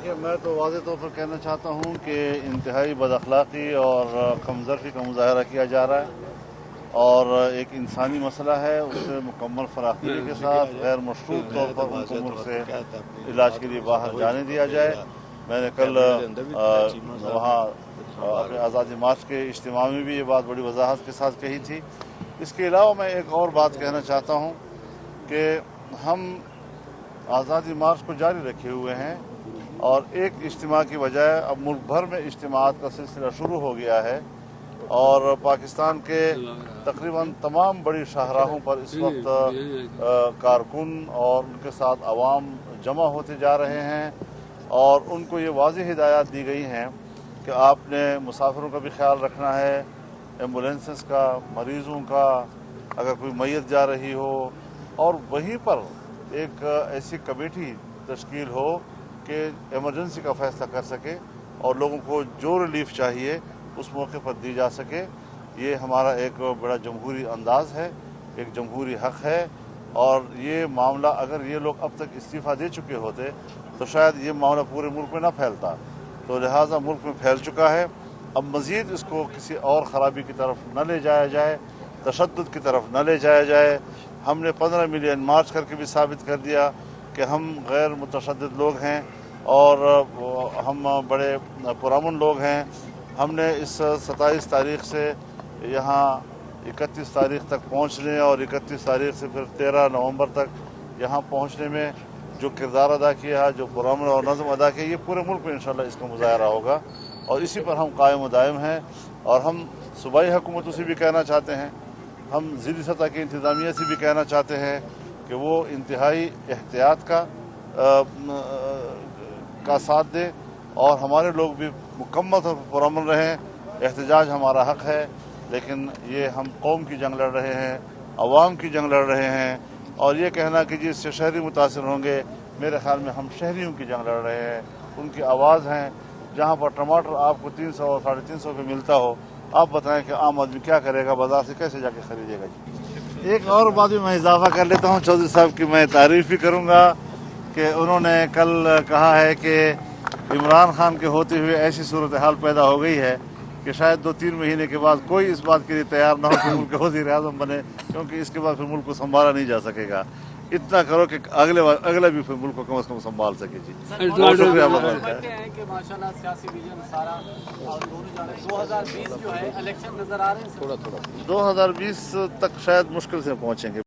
देखिए, मैं तो वाज़ेह तौर पर कहना चाहता हूँ कि इंतहाई बदअखलाक़ी और कमज़र्फ़ी का मुज़ाहरा किया जा रहा है और एक इंसानी मसला है, उसे मुकम्मल फराखी के साथ गैर मशरूत तौर पर उनको मुल्क से इलाज के लिए बाहर जाने दिया जाए। मैंने कल वहाँ अपने आज़ादी मार्च के इज्तिमा में भी ये बात बड़ी वजाहत के साथ कही थी। इसके अलावा मैं एक और बात कहना चाहता हूँ कि हम आज़ादी मार्च को जारी रखे हुए हैं और एक इज्तिमा की बजाय अब मुल्क भर में इज्तिमात का सिलसिला शुरू हो गया है और पाकिस्तान के तकरीबन तमाम बड़ी शाहराहों पर इस वक्त कारकुन और उनके साथ अवाम जमा होते जा रहे हैं और उनको ये वाज़ेह हिदायत दी गई हैं कि आपने मुसाफिरों का भी ख्याल रखना है, एम्बुलेंसेस का, मरीज़ों का, अगर कोई मैयत जा रही हो, और वहीं पर एक ऐसी कमेटी तश्कील हो कि इमरजेंसी का फ़ैसला कर सके और लोगों को जो रिलीफ चाहिए उस मौके पर दी जा सके। ये हमारा एक बड़ा जमहूरी अंदाज़ है, एक जमहूरी हक़ है और ये मामला अगर ये लोग अब तक इस्तीफ़ा दे चुके होते तो शायद ये मामला पूरे मुल्क में ना फैलता। तो लिहाजा मुल्क में फैल चुका है, अब मज़ीद इसको किसी और ख़राबी की तरफ न ले जाया जाए, तशद्दुद की तरफ न ले जाया जाए। हमने 15 मिलियन मार्च करके भी साबित कर दिया कि हम गैर मुतशद्दिद लोग हैं और हम बड़े पुरअमन लोग हैं। हमने इस 27 तारीख़ से यहाँ 31 तारीख़ तक पहुँचने और 31 तारीख़ से फिर 13 नवंबर तक यहाँ पहुँचने में जो किरदार अदा किया, जो पुरअमन और नज़म अदा किया, ये पूरे मुल्क में इंशाअल्लाह इसका मुज़ाहरा होगा और इसी पर हम कायम व दायम हैं। और हम सूबाई हुकूमतों से भी कहना चाहते हैं, हम ज़िली सतह की इंतज़ामिया से भी कहना चाहते हैं कि वो इंतहाई एहतियात का साथ दे और हमारे लोग भी मुकम्मल तौर पर पुरअमन रहें। एहतजाज हमारा हक़ है, लेकिन ये हम कौम की जंग लड़ रहे हैं, अवाम की जंग लड़ रहे हैं और ये कहना कि जी इससे शहरी मुतासिर होंगे, मेरे ख़्याल में हम शहरियों की जंग लड़ रहे हैं। उनकी आवाज़ हैं। जहाँ पर टमाटर आपको 300 और 350 पे मिलता हो, आप बताएं कि आम आदमी क्या करेगा, बाज़ार से कैसे जाके ख़रीदेगा जी। एक और बात भी मैं इजाफ़ा कर लेता हूँ चौधरी साहब की, मैं तारीफ़ भी करूँगा कि उन्होंने कल कहा है कि इमरान खान के होते हुए ऐसी सूरत हाल पैदा हो गई है कि शायद 2-3 महीने के बाद कोई इस बात के लिए तैयार ना हो कि मुल्क के वज़ीर आज़म बने, क्योंकि इसके बाद फिर मुल्क को संभाला नहीं जा सकेगा। इतना करो कि अगले भी फिर मुल्क को कम से कम संभाल सके जी। बहुत शुक्रिया। 2020 तक शायद मुश्किल से पहुँचेंगे।